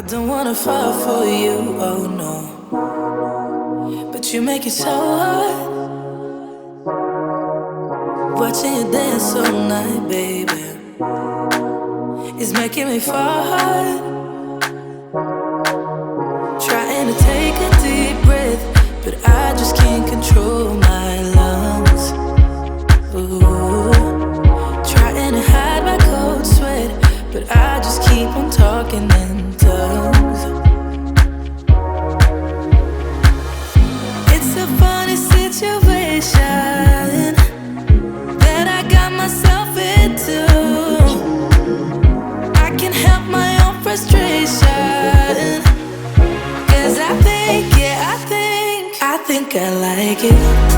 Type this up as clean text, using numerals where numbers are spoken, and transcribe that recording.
don't wanna fall for you, oh no. But you make it so hard. Watching you dance all night, baby, is making me fall hard. Trying to take a deep breath, but I just can't control my lungs. Ooh. Trying to hide my cold sweat, but I just keep on talking in tongues. It's a funny situation that I got myself into. I can't help my own frustration, 'cause I think I like it.